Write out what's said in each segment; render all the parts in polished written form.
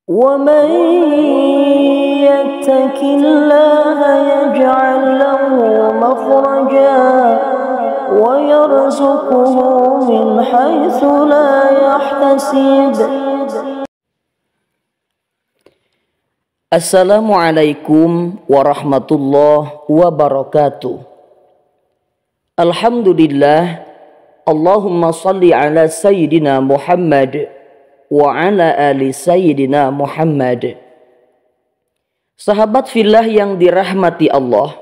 ومن يتق الله يجعل له مخرجا ويرزقه من حيث لا يحتسب. Assalamualaikum warahmatullahi wabarakatuh. Alhamdulillah, Allahumma salli ala Sayyidina Muhammad wa ala ali Sayyidina Muhammad. Sahabat fillah yang dirahmati Allah,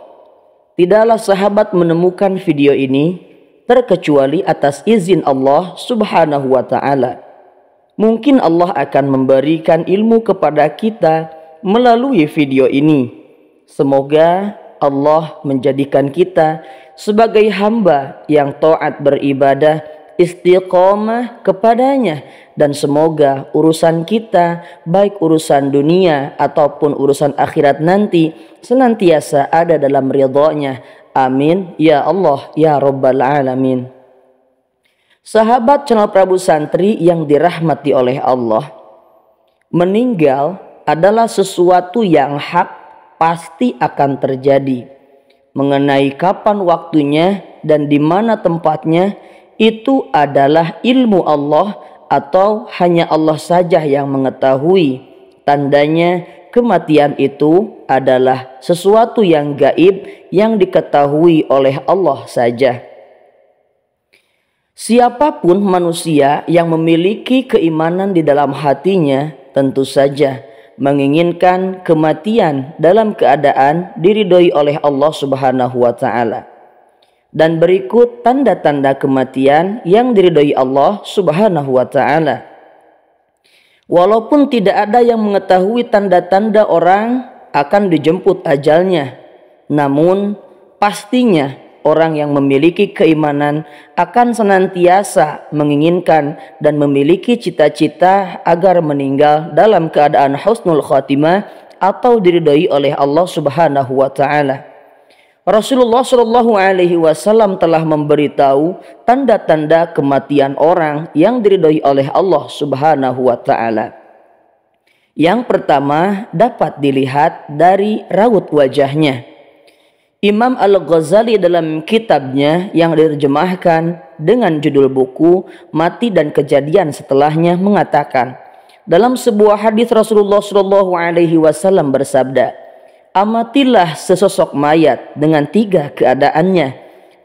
tidaklah sahabat menemukan video ini terkecuali atas izin Allah subhanahu wa ta'ala. Mungkin Allah akan memberikan ilmu kepada kita melalui video ini. Semoga Allah menjadikan kita sebagai hamba yang taat beribadah, istiqomah kepadanya, dan semoga urusan kita, baik urusan dunia ataupun urusan akhirat nanti, senantiasa ada dalam ridha-Nya. Amin ya Allah ya Rabbal Alamin. Sahabat channel Prabu Santri yang dirahmati oleh Allah, meninggal adalah sesuatu yang hak, pasti akan terjadi. Mengenai kapan waktunya dan di mana tempatnya, itu adalah ilmu Allah atau hanya Allah saja yang mengetahui. Tandanya kematian itu adalah sesuatu yang gaib yang diketahui oleh Allah saja. Siapapun manusia yang memiliki keimanan di dalam hatinya tentu saja menginginkan kematian dalam keadaan diridhoi oleh Allah subhanahu wa ta'ala. Dan berikut tanda-tanda kematian yang diridhoi Allah subhanahu wa ta'ala. Walaupun tidak ada yang mengetahui tanda-tanda orang akan dijemput ajalnya, namun pastinya orang yang memiliki keimanan akan senantiasa menginginkan dan memiliki cita-cita agar meninggal dalam keadaan husnul khatimah atau diridhoi oleh Allah subhanahu wa ta'ala. Rasulullah Shallallahu Alaihi Wasallam telah memberitahu tanda-tanda kematian orang yang diridhoi oleh Allah Subhanahu Wa Taala. Yang pertama dapat dilihat dari raut wajahnya. Imam Al-Ghazali dalam kitabnya yang diterjemahkan dengan judul buku Mati dan Kejadian Setelahnya mengatakan, dalam sebuah hadis Rasulullah Shallallahu Alaihi Wasallam bersabda, amatilah sesosok mayat dengan 3 keadaannya.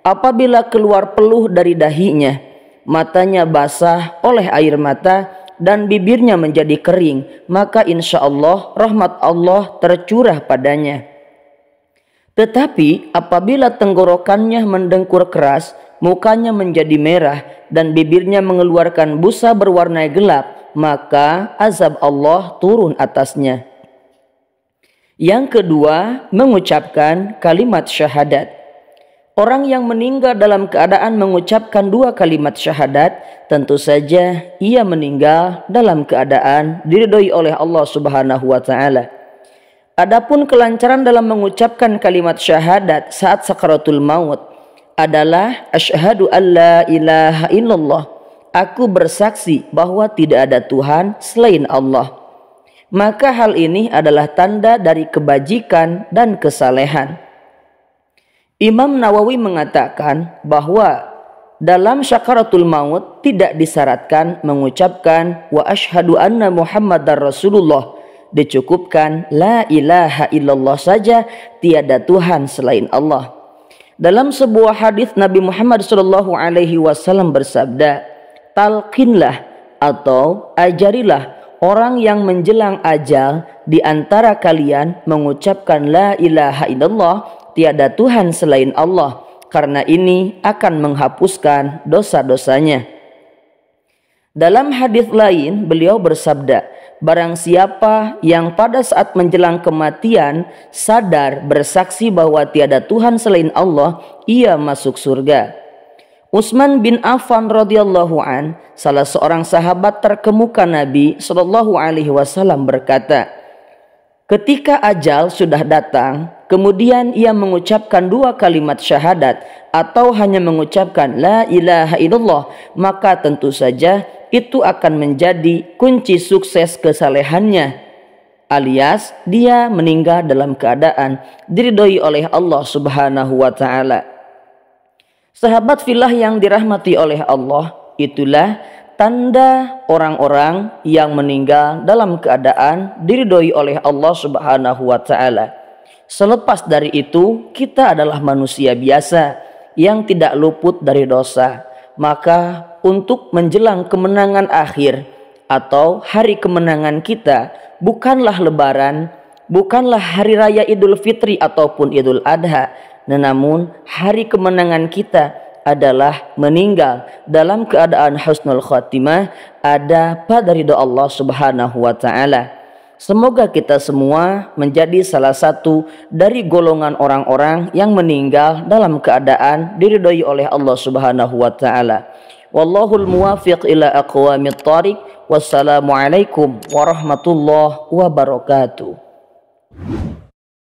Apabila keluar peluh dari dahinya, matanya basah oleh air mata, dan bibirnya menjadi kering, maka insya Allah rahmat Allah tercurah padanya. Tetapi apabila tenggorokannya mendengkur keras, mukanya menjadi merah, dan bibirnya mengeluarkan busa berwarna gelap, maka azab Allah turun atasnya. Yang kedua, mengucapkan kalimat syahadat. Orang yang meninggal dalam keadaan mengucapkan 2 kalimat syahadat, tentu saja ia meninggal dalam keadaan diridhoi oleh Allah Subhanahu wa ta'ala. Adapun kelancaran dalam mengucapkan kalimat syahadat saat sakaratul maut adalah asyhadu alla ilaha illallah, aku bersaksi bahwa tidak ada Tuhan selain Allah. Maka hal ini adalah tanda dari kebajikan dan kesalehan. Imam Nawawi mengatakan bahwa dalam syakaratul maut tidak disyaratkan mengucapkan wa asyhadu anna Muhammadar Rasulullah. Dicukupkan la ilaha illallah saja, tiada Tuhan selain Allah. Dalam sebuah hadis Nabi Muhammad SAW bersabda, talqinlah atau ajarilah orang yang menjelang ajal di antara kalian mengucapkan la ilaha illallah, tiada Tuhan selain Allah, karena ini akan menghapuskan dosa-dosanya. Dalam hadis lain beliau bersabda, barang siapa yang pada saat menjelang kematian sadar bersaksi bahwa tiada Tuhan selain Allah, ia masuk surga. Utsman bin Affan radhiyallahu an, salah seorang sahabat terkemuka Nabi sallallahu alaihi wasallam berkata, ketika ajal sudah datang, kemudian ia mengucapkan 2 kalimat syahadat atau hanya mengucapkan la ilaha illallah, maka tentu saja itu akan menjadi kunci sukses kesalehannya. alias dia meninggal dalam keadaan diridhoi oleh Allah Subhanahu wa taala. Sahabat fillah yang dirahmati oleh Allah, itulah tanda orang-orang yang meninggal dalam keadaan diridhoi oleh Allah Subhanahu wa taala. Selepas dari itu, kita adalah manusia biasa yang tidak luput dari dosa. Maka untuk menjelang kemenangan akhir atau hari kemenangan kita, bukanlah lebaran, bukanlah hari raya Idul Fitri ataupun Idul Adha, namun hari kemenangan kita adalah meninggal dalam keadaan husnul khatimah, ada pada ridha Allah Subhanahu wa taala. Semoga kita semua menjadi salah satu dari golongan orang-orang yang meninggal dalam keadaan diridhoi oleh Allah Subhanahu wa taala. Wallahul muwafiq ila aqwamit thariq. Wassalamualaikum warahmatullahi wabarakatuh.